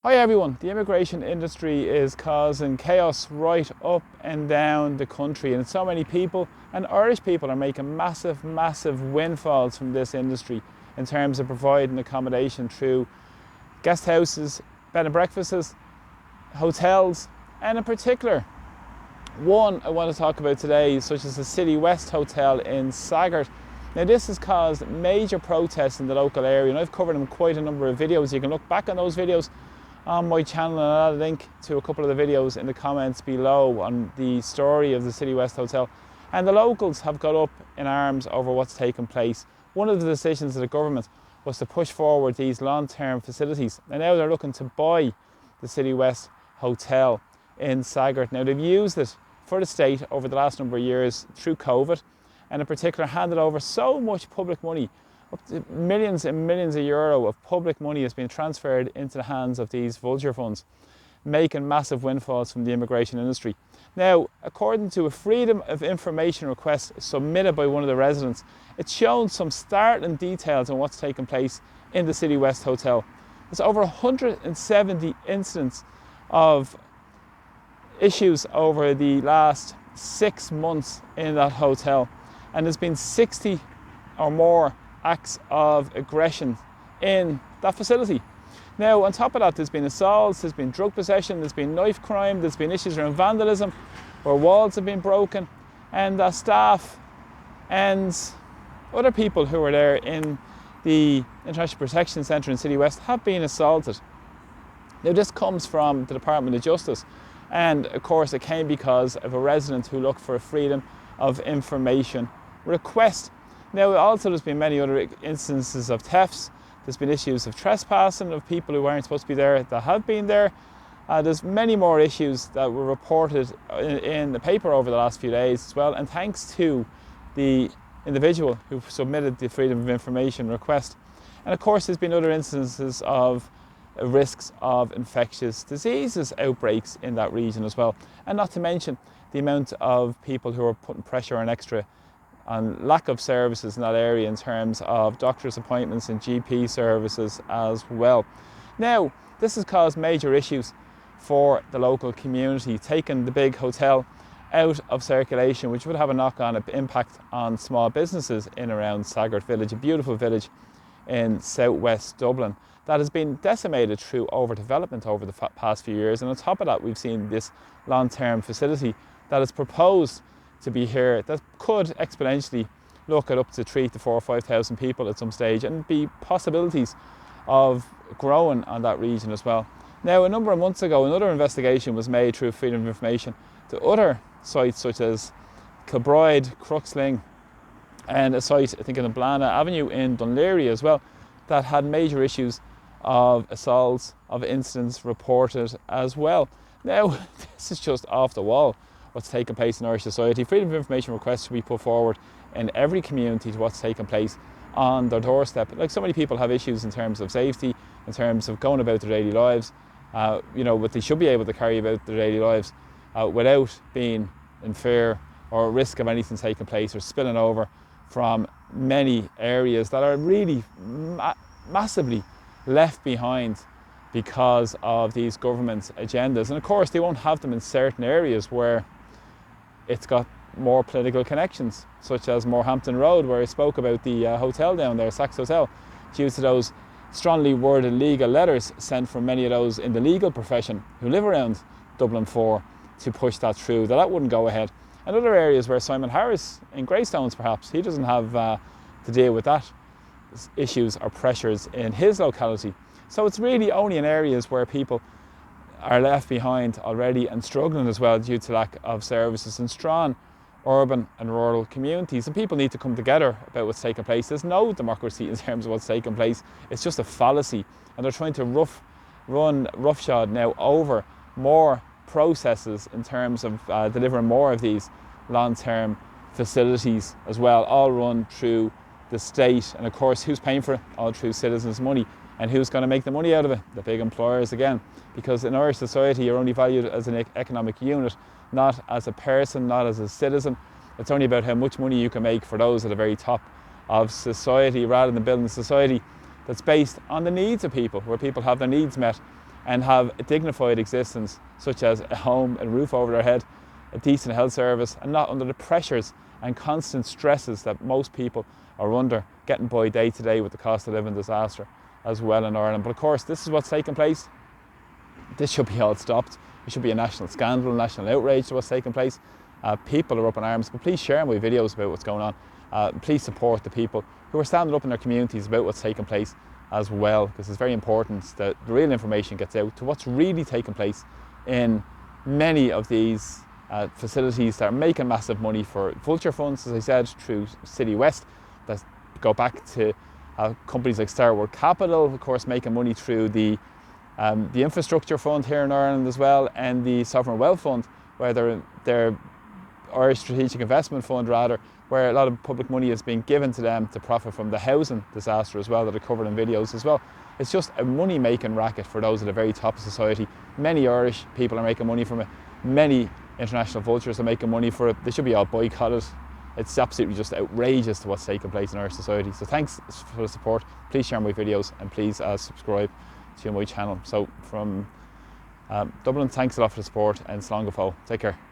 Hi everyone, the immigration industry is causing chaos right up and down the country, and so many people, and Irish people, are making massive windfalls from this industry in terms of providing accommodation through guest houses, bed and breakfasts, hotels, and in particular one I want to talk about today, such as the Citywest Hotel in Sagart. Now this has caused major protests in the local area, and I've covered in quite a number of videos. You can look back on those videos on my channel, and I'll add a link to a couple of the videos in the comments below on the story of the Citywest Hotel. And the locals have got up in arms over what's taken place. One of the decisions of the government was to push forward these long-term facilities, and now they're looking to buy the Citywest Hotel in Sagart. Now they've used it for the state over the last number of years through COVID, and in particular handed over so much public money. Up to millions and millions of euro of public money has been transferred into the hands of these vulture funds, making massive windfalls from the immigration industry. Now, according to a Freedom of Information request submitted by one of the residents, it's shown some startling details on what's taken place in the Citywest Hotel. There's over 170 incidents of issues over the last 6 months in that hotel, and there's been 60 or more acts of aggression in that facility. Now, on top of that, there's been assaults, there's been drug possession, there's been knife crime, there's been issues around vandalism, where walls have been broken, and staff and other people who were there in the International Protection Centre in Citywest have been assaulted. Now, this comes from the Department of Justice, and of course it came because of a resident who looked for a Freedom of Information request. Now, also there's been many other instances of thefts. There's been issues of trespassing of people who aren't supposed to be there that have been there. There's many more issues that were reported in the paper over the last few days as well, and thanks to the individual who submitted the Freedom of Information request. And of course there's been other instances of risks of infectious diseases outbreaks in that region as well, and not to mention the amount of people who are putting pressure on lack of services in that area in terms of doctor's appointments and GP services as well. Now, this has caused major issues for the local community, taking the big hotel out of circulation, which would have a knock-on impact on small businesses in around Sagart Village, a beautiful village in southwest Dublin that has been decimated through overdevelopment over the past few years. And on top of that, we've seen this long-term facility that is proposed to be here that could exponentially look at up to 3,000 to 4,000 or 5,000 people at some stage, and be possibilities of growing on that region as well. Now, a number of months ago, another investigation was made through Freedom of Information to other sites such as Kilbride, Cruxling, and a site, I think, in Blana Avenue in Dunleary as well, that had major issues of assaults, of incidents reported as well. Now, this is just off the wall what's taking place in Irish society. Freedom of Information requests should be put forward in every community to what's taking place on their doorstep. Like, so many people have issues in terms of safety, in terms of going about their daily lives, but they should be able to carry about their daily lives without being in fear or risk of anything taking place or spilling over from many areas that are really massively left behind because of these government agendas. And of course they won't have them in certain areas where it's got more political connections, such as Morehampton Road, where I spoke about the hotel down there, Saks Hotel, due to those strongly worded legal letters sent from many of those in the legal profession who live around Dublin 4 to push that through, that wouldn't go ahead. And other areas where Simon Harris in Greystones, perhaps, he doesn't have to deal with that issues or pressures in his locality. So it's really only in areas where people are left behind already and struggling as well due to lack of services, and strong urban and rural communities. And people need to come together about what's taking place. There's no democracy in terms of what's taking place. It's just a fallacy, and they're trying to run roughshod now over more processes in terms of delivering more of these long-term facilities as well, all run through the state. And of course, who's paying for it? All through citizens' money. And who's going to make the money out of it? The big employers again. Because in Irish society, you're only valued as an economic unit, not as a person, not as a citizen. It's only about how much money you can make for those at the very top of society, rather than building a society that's based on the needs of people, where people have their needs met and have a dignified existence, such as a home, a roof over their head, a decent health service, and not under the pressures and constant stresses that most people are under, getting by day to day with the cost of living disaster as well in Ireland. But of course, this is what's taking place. This should be all stopped. It should be a national scandal, national outrage to what's taking place. People are up in arms, but please share my videos about what's going on. Please support the people who are standing up in their communities about what's taking place as well, because it's very important that the real information gets out to what's really taking place in many of these facilities that are making massive money for vulture funds, as I said, through Citywest, that go back to companies like Starwood Capital, of course, making money through the infrastructure fund here in Ireland as well, and the sovereign wealth fund, where they're Irish Strategic Investment Fund rather, where a lot of public money is being given to them to profit from the housing disaster as well, that are covered in videos as well. It's just a money-making racket for those at the very top of society. Many Irish people are making money from it. Many international vultures are making money for it. They should be all boycotted. It's absolutely just outrageous to what's taking place in Irish society. So thanks for the support. Please share my videos and please subscribe to my channel. So from Dublin, thanks a lot for the support, and slán go fóill. Take care.